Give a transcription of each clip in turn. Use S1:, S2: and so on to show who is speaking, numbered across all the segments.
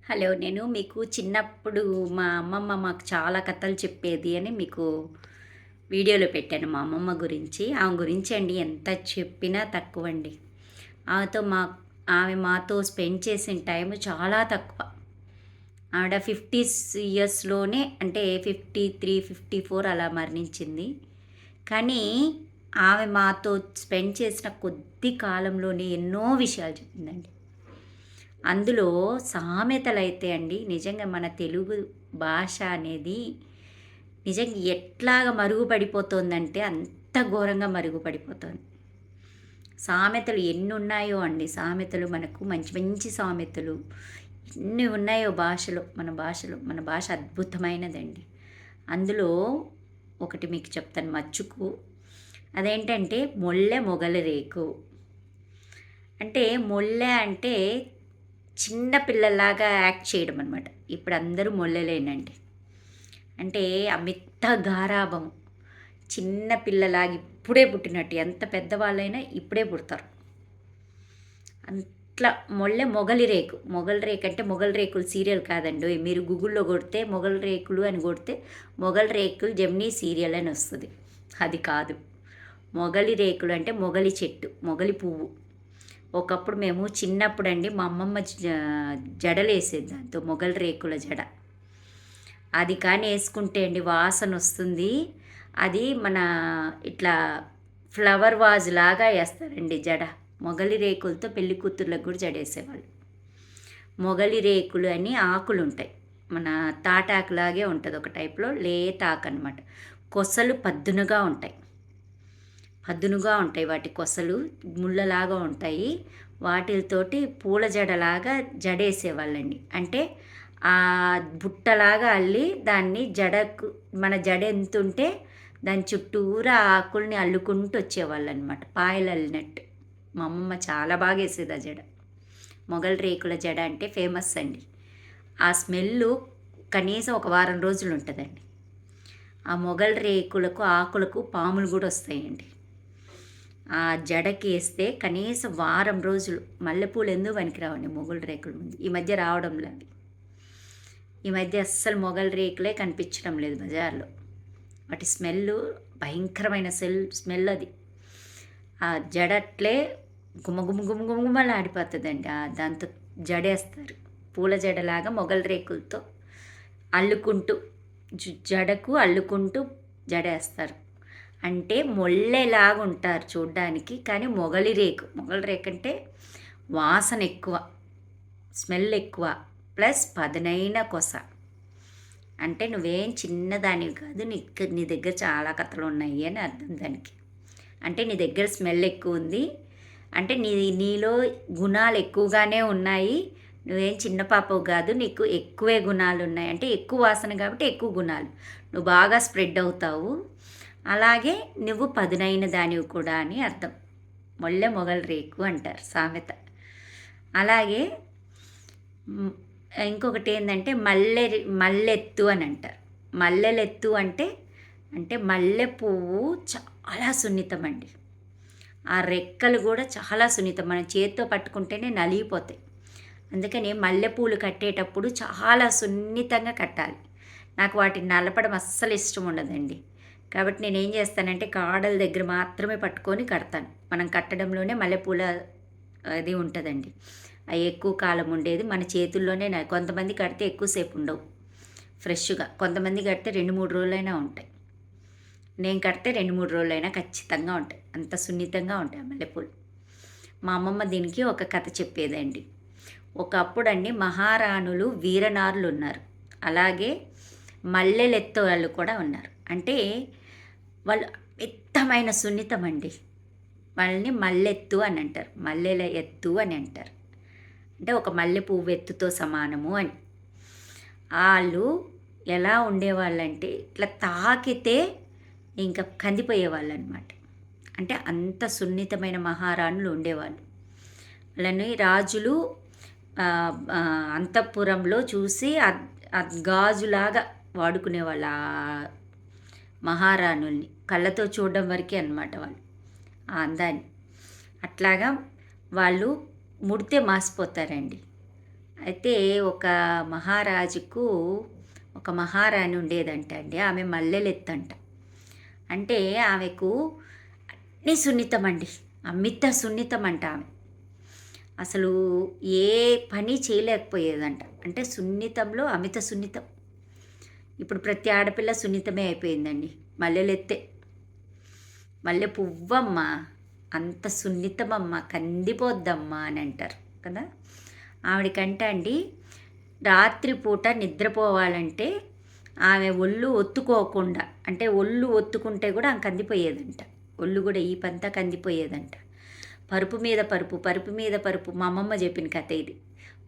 S1: Hello! నేను మీకు చిన్నప్పుడు మా అమ్మమ్మ మాకు చాలా కథలు చెప్పేది అని మీకు వీడియోలో పెట్టాను మా అమ్మమ్మ గురించి. ఆమె గురించి అండి ఎంత చెప్పినా తక్కువండి. ఆమెతో మా ఆమె మాతో స్పెండ్ చేసిన టైం చాలా తక్కువ. ఆవిడ 50స్ ఇయర్స్‌లోనే అంటే 53, 54 అలా మరణించింది. కానీ ఆమె మాతో స్పెండ్ చేసిన కొద్ది కాలంలోనే ఎన్నో విషయాలు చెప్పిందండి. అందులో సామెతలైతే అండి నిజంగా మన తెలుగు భాష అనేది నిజంగా ఎట్లాగా మరుగుపడిపోతోందంటే అంత ఘోరంగా మరుగుపడిపోతోంది. సామెతలు ఎన్నున్నాయో అండి, సామెతలు మనకు మంచి మంచి సామెతలు ఎన్ని ఉన్నాయో భాషలో, మన భాష అద్భుతమైనదండి. అందులో ఒకటి మీకు చెప్తాను మచ్చుకు. అదేంటంటే మొల్లె మొగలి రేకు. అంటే మొల్లె అంటే చిన్న పిల్లలాగా యాక్ట్ చేయడం అనమాట. ఇప్పుడు అందరూ మొల్లలేనండి. అంటే అమిత గారాబం. చిన్న పిల్లలాగా ఇప్పుడే పుట్టినట్టు ఎంత పెద్దవాళ్ళైనా ఇప్పుడే పుడతారు. అట్లా మొగలి రేకు. మొగలి రేకు అంటే మొగలి రేకులు సీరియల్ కాదండోయ్. మీరు గూగుల్‌లో కొడితే మొగలి రేకులు అని కొడితే మొగలి రేకులు జెమినీ సీరియల్ అని వస్తది. అది కాదు. మొగలి రేకులు అంటే మొగలి చెట్టు, మొగలి పువ్వు. ఒకప్పుడు మేము చిన్నప్పుడండి మా అమ్మమ్మ జడలేసేది దాంతో మొగలి రేకుల జడ. అది కానీ వేసుకుంటే అండి వాసన వస్తుంది. అది మన ఇట్లా ఫ్లవర్ వాజ్ లాగా వేస్తారండి జడ. మొగలి రేకులతో పెళ్లి కూతుర్లకు కూడా జడేసేవాళ్ళు. మొగలి రేకులు అని ఆకులు ఉంటాయి. మన తాటాకులాగే ఉంటుంది ఒక టైప్లో, లేత ఆకు అనమాట. కొసలు పద్దునుగా ఉంటాయి వాటి కొసలు, ముళ్ళలాగా ఉంటాయి. వాటితోటి పూల జడలాగా జడేసేవాళ్ళండి. అంటే ఆ బుట్టలాగా అల్లి దాన్ని జడకు, మన జడ ఎంత ఉంటే దాని చుట్టూరా ఆకుల్ని అల్లుకుంటూ వచ్చేవాళ్ళు అనమాట, పాయలు అల్లినట్టు. మా అమ్మమ్మ చాలా బాగా వేసేది ఆ జడ. మొగలి రేకుల జడ అంటే ఫేమస్ అండి. ఆ స్మెల్లు కనీసం ఒక వారం రోజులు ఉంటుందండి. ఆ మొగలి రేకులకు ఆకులకు పాములు కూడా వస్తాయండి. ఆ జడకి వేస్తే కనీసం వారం రోజులు. మల్లెపూలు ఎందుకు పనికిరావండి మొగలి రేకుల ముందు. ఈ మధ్య రావడం లేదు. ఈ మధ్య అస్సలు మొగలి రేకులే కనిపించడం లేదు బజార్లో. వాటి స్మెల్ భయంకరమైన స్మెల్ అది. ఆ జడట్లే గుమగుమలాడిపోతుందండి. దాంతో జడేస్తారు. పూల జడలాగా మొగలి రేకులతో అల్లుకుంటూ జడకు అల్లుకుంటూ జడేస్తారు. అంటే మొల్లెలాగా ఉంటారు చూడ్డానికి, కానీ మొగలి రేకు అంటే వాసన ఎక్కువ, స్మెల్ ఎక్కువ, ప్లస్ పదునైన కొస. అంటే నువ్వేం చిన్నదానివి కాదు, నీ దగ్గర చాలా కథలు ఉన్నాయి అని అర్థం దానికి. అంటే నీ దగ్గర స్మెల్ ఎక్కువ ఉంది అంటే నీలో గుణాలు ఎక్కువగానే ఉన్నాయి. నువ్వేం చిన్న పాపవు కాదు, నీకు ఎక్కువే గుణాలు ఉన్నాయి. అంటే ఎక్కువ వాసన కాబట్టి ఎక్కువ గుణాలు, నువ్వు బాగా స్ప్రెడ్ అవుతావు. అలాగే నువ్వు పదునైన దానివి కూడా అని అర్థం. మొగలి రేకు అంటారు సామెత. అలాగే ఇంకొకటి ఏంటంటే మల్లెత్తు అని అంటారు. మల్లెలెత్తు అంటే మల్లె పువ్వు చాలా సున్నితం అండి. ఆ రెక్కలు కూడా చాలా సున్నితం. మనం చేత్తో పట్టుకుంటేనే నలిగిపోతాయి. అందుకని మల్లెపూలు కట్టేటప్పుడు చాలా సున్నితంగా కట్టాలి. నాకు వాటిని నలపడం అస్సలు ఇష్టం ఉండదండి. కాబట్టి నేనేం చేస్తానంటే కాడల దగ్గర మాత్రమే పట్టుకొని కడతాను. మనం కట్టడంలోనే మల్లెపూల అది ఉంటుందండి. అవి ఎక్కువ కాలం ఉండేది మన చేతుల్లోనే. కొంతమంది కడితే ఎక్కువసేపు ఉండవు ఫ్రెష్గా, కొంతమంది కడితే 2-3 రోజులైనా ఉంటాయి. నేను కడితే 2-3 రోజులైనా ఖచ్చితంగా ఉంటాయి. అంత సున్నితంగా ఉంటాయి మల్లెపూలు. మా అమ్మమ్మ దీనికి ఒక కథ చెప్పేదండి. ఒకప్పుడండి మహారాణులు వీరనారులు ఉన్నారు. అలాగే మల్లెలెత్తు వాళ్ళు కూడా ఉన్నారు. అంటే వాళ్ళు మిత్తమైన సున్నితం అండి. వాళ్ళని మల్లెత్తు అని అంటారు, మల్లెల ఎత్తు అని అంటారు. అంటే ఒక మల్లె పువ్వు ఎత్తుతో సమానము అని. వాళ్ళు ఎలా ఉండేవాళ్ళంటే ఇట్లా తాకితే ఇంకా కందిపోయేవాళ్ళు అనమాట. అంటే అంత సున్నితమైన మహారాణులు ఉండేవాళ్ళు. వాళ్ళని రాజులు అంతఃపురంలో చూసి గాజులాగా వాడుకునేవాళ్ళు ఆ మహారాణుల్ని. కళ్ళతో చూడడం వరకే అనమాట వాళ్ళు ఆ అందాన్ని. అట్లాగా వాళ్ళు ముడితే మాసిపోతారండి. అయితే ఒక మహారాజుకు ఒక మహారాణి ఉండేదంట అండి. ఆమె మల్లెలెత్తంట. అంటే ఆమెకు అన్నీ సున్నితం అండి. అమిత సున్నితం అంట ఆమె. అసలు ఏ పని చేయలేకపోయేదంట. అంటే సున్నితంలో అమిత సున్నితం. ఇప్పుడు ప్రతి ఆడపిల్ల సున్నితమే అయిపోయిందండి. మల్లెలెత్తే. మల్లె పువ్వమ్మ, అంత సున్నితమమ్మ, కందిపోద్దమ్మా అని అంటారు కదా. ఆవిడకంట అండి రాత్రిపూట నిద్రపోవాలంటే ఆమె ఒళ్ళు ఒత్తుకోకుండా, అంటే ఒళ్ళు ఒత్తుకుంటే కూడా ఆమె కందిపోయేదంట. ఒళ్ళు కూడా ఈ పంతా కందిపోయేదంట. పరుపు మీద పరుపు, పరుపు మీద పరుపు. మా అమ్మమ్మ చెప్పిన కథ ఇది.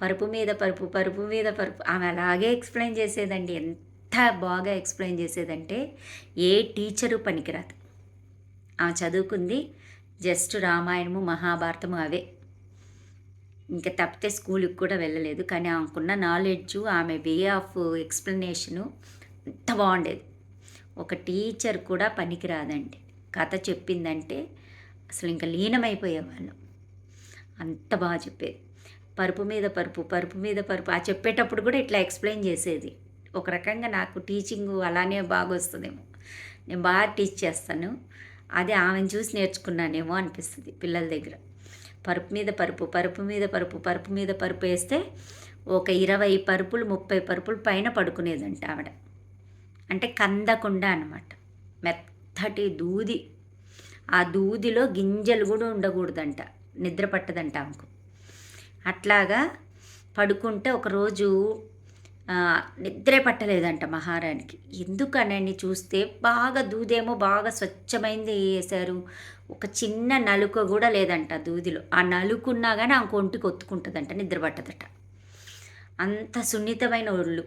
S1: పరుపు మీద పరుపు, పరుపు మీద పరుపు. ఆమె అలాగే ఎక్స్ప్లెయిన్ చేసేదండి. ఎంత బాగా ఎక్స్ప్లెయిన్ చేసేదంటే ఏ టీచరు పనికిరాదు. ఆమె చదువుకుంది జస్ట్ రామాయణము, మహాభారతము అవే. ఇంకా తప్పితే స్కూల్కి కూడా వెళ్ళలేదు. కానీ ఆమెకున్న నాలెడ్జు, ఆమె వే ఆఫ్ ఎక్స్ప్లెనేషను ఎంత బాగుండేది. ఒక టీచర్ కూడా పనికిరాదండి. కథ చెప్పిందంటే అసలు ఇంకా లీనమైపోయేవాళ్ళం. అంత బాగా చెప్పేది. పరుపు మీద పరుపు, పరుపు మీద పరుపు. ఆ చెప్పేటప్పుడు కూడా ఇట్లా ఎక్స్ప్లెయిన్ చేసేది. ఒక రకంగా నాకు టీచింగు అలానే బాగా వస్తుందేమో. నేను బాగా టీచ్ చేస్తాను. అది ఆమెను చూసి నేర్చుకున్నానేమో అనిపిస్తుంది పిల్లల దగ్గర. పరుపు మీద పరుపు, పరుపు మీద పరుపు, పరుపు మీద పరుపు వేస్తే ఒక 20 పరుపులు 30 పరుపులు పైన పడుకునేదంట ఆవిడ. అంటే కందకుండా అనమాట. మెత్తటి దూది. ఆ దూదిలో గింజలు కూడా ఉండకూడదంట. నిద్ర పట్టదంట ఆమెకు. అట్లాగా పడుకుంటే ఒకరోజు నిద్రే పట్టలేదంట మహారాణికి. ఎందుకనని చూస్తే బాగా దూదేమో బాగా స్వచ్ఛమైంది వేశారు. ఒక చిన్న నలుక కూడా లేదంట దూదిలో. ఆ నలుకున్నా కానీ ఆమెకు ఒంటికి ఒత్తుకుంటుందంట, నిద్ర పట్టదట. అంత సున్నితమైన ఒళ్ళు.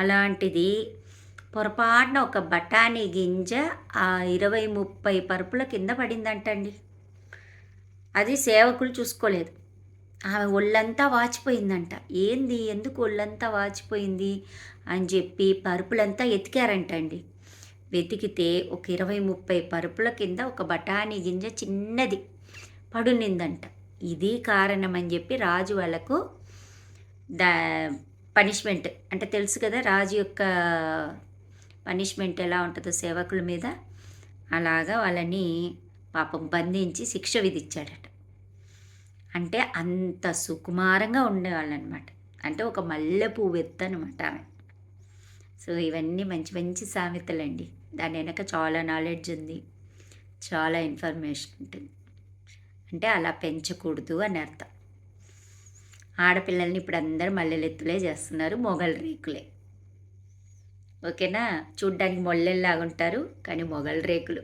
S1: అలాంటిది పొరపాటున ఒక బఠానీ గింజ ఆ 20-30 పరుపుల కింద పడిందంటండి. అది సేవకులు చూసుకోలేదు. ఆమె ఒళ్ళంతా వాచిపోయిందంట. ఏంది, ఎందుకు ఒళ్ళంతా వాచిపోయింది అని చెప్పి పరుపులంతా ఎతికారంటండి. వెతికితే ఒక 20-30 పరుపుల కింద ఒక బఠానీ గింజ చిన్నది పడునిందంట. ఇది కారణం అని చెప్పి రాజు వాళ్ళకు పనిష్మెంట్, అంటే తెలుసు కదా రాజు యొక్క పనిష్మెంట్ ఎలా ఉంటుందో సేవకుల మీద. అలాగా వాళ్ళని పాపం బంధించి శిక్ష విధించాడట. అంటే అంత సుకుమారంగా ఉండేవాళ్ళనమాట. అంటే ఒక మల్లె పువ్వు ఎత్తు అనమాట ఆమె. సో ఇవన్నీ మంచి మంచి సామెతలండి. దాని వెనక చాలా నాలెడ్జ్ ఉంది, చాలా ఇన్ఫర్మేషన్ ఉంటుంది. అంటే అలా పెంచకూడదు అని అర్థం. ఆడపిల్లల్ని ఇప్పుడు అందరూ మల్లెలెత్తులే చేస్తున్నారు, మొగల్ రేకులే. ఓకేనా. చూడ్డానికి మొల్లెల్లాగా ఉంటారు కానీ మొగల్ రేకులు.